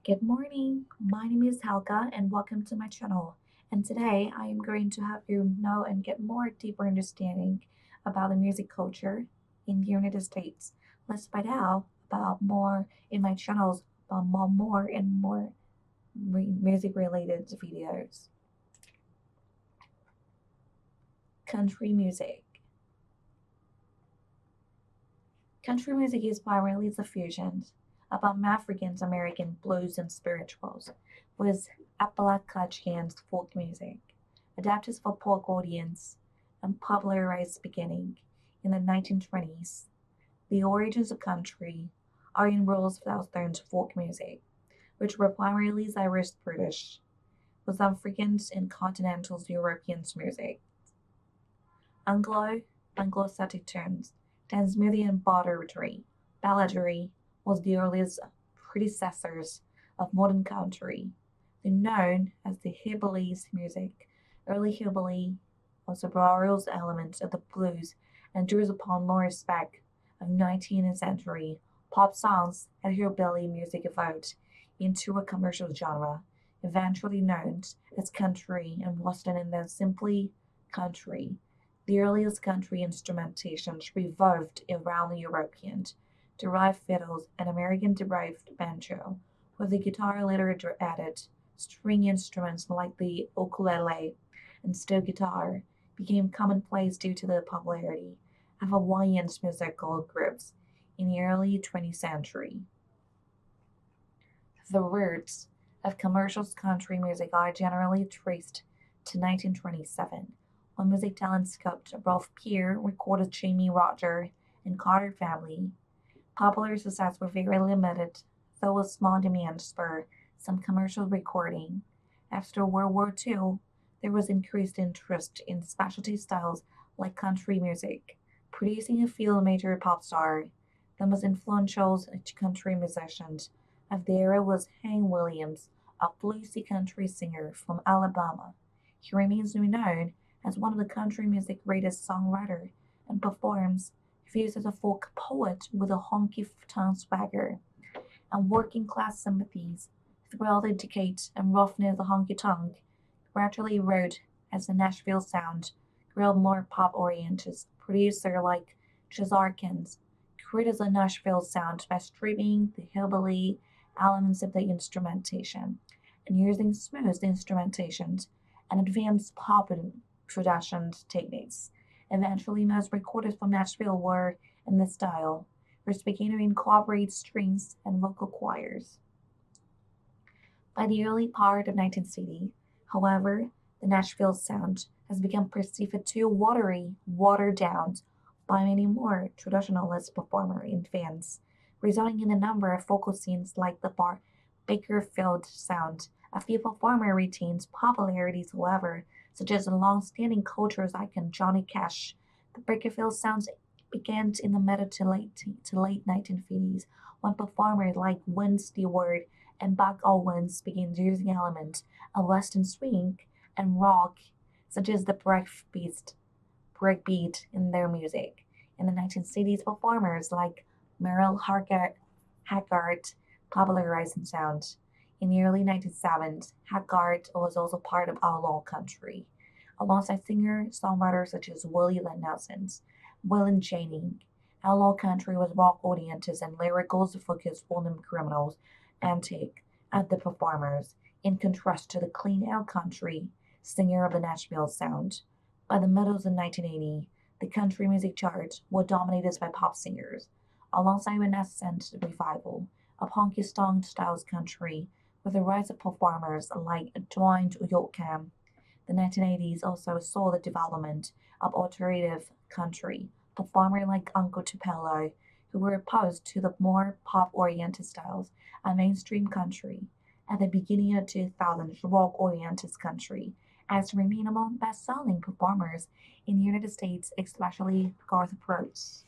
Good morning. My name is Helga and welcome to my channel. And today I am going to have you know and get more deeper understanding about the music culture in the United States. Let's find out about more in my channels about more and more music related videos. Country music. Country music is primarily the fusion of African American blues and spirituals, with Appalachian folk music, adapted for folk audience and popularized beginning in the 1920s. The origins of country are in rural southern folk music, which were primarily Irish British, with Africans and continental European music. Anglo-Celtic tunes, Transmedian and balladry was the earliest predecessors of modern country. They're known as the hillbillies music. Early hillbilly also borrows elements of the blues and draws upon more aspects of 19th century pop songs and hillbilly music evolved into a commercial genre, eventually known as country and western and then simply country. The earliest country instrumentations revolved around the European derived fiddles and American derived banjo, with the guitar later added. String instruments like the ukulele and steel guitar became commonplace due to the popularity of Hawaiian musical groups in the early 20th century. The roots of commercial country music are generally traced to 1927, when music talent scout Ralph Peer recorded Jamie Roger and Carter Family. Popular success were very limited, though a small demand for some commercial recording. After World War II, there was increased interest in specialty styles like country music, producing a few major pop stars. The most influential country musicians of the era was Hank Williams, a bluesy country singer from Alabama. He remains known as one of the country music's greatest songwriters and performs views as a folk poet with a honky-tonk swagger and working-class sympathies. Throughout the decades and roughness of honky-tonk gradually erode as the Nashville sound grew more pop-oriented. Producers like Chazarkins created the Nashville sound by stripping the hillbilly elements of the instrumentation and using smooth instrumentations and advanced pop production techniques. Eventually, most recordings from Nashville were in this style, which began to incorporate strings and vocal choirs. By the early part of 1960, however, the Nashville sound has become perceived too watery, watered down by many more traditionalist performers and fans, resulting in a number of vocal scenes like the Bakerfield sound. A few performers retained popularities, however, such as the long-standing culture's icon Johnny Cash. The Bakerfield sounds began in the mid to late 1950s when performers like Wayne Stewart and Buck Owens began using elements of Western swing and rock, such as the breakbeat in their music. In the 1960s, performers like Merrill Haggard popularized the sound. In the early 1970s, Haggard was also part of outlaw country, alongside singer-songwriters such as Willie Nelson, Waylon Jennings. Outlaw country was rock-oriented and lyricals focused on the criminals' antic at the performers, in contrast to the clean-out country singer of the Nashville sound. By the middle of the 1980s, the country music charts were dominated by pop singers, alongside Renaissance revival of honky-tonk styles country, with the rise of performers like Dwayne Yoakam. The 1980s also saw the development of alternative country, performers like Uncle Tupelo, who were opposed to the more pop-oriented styles of mainstream country. At the beginning of 2000s, rock-oriented country as remain among best-selling performers in the United States, especially Garth Brooks.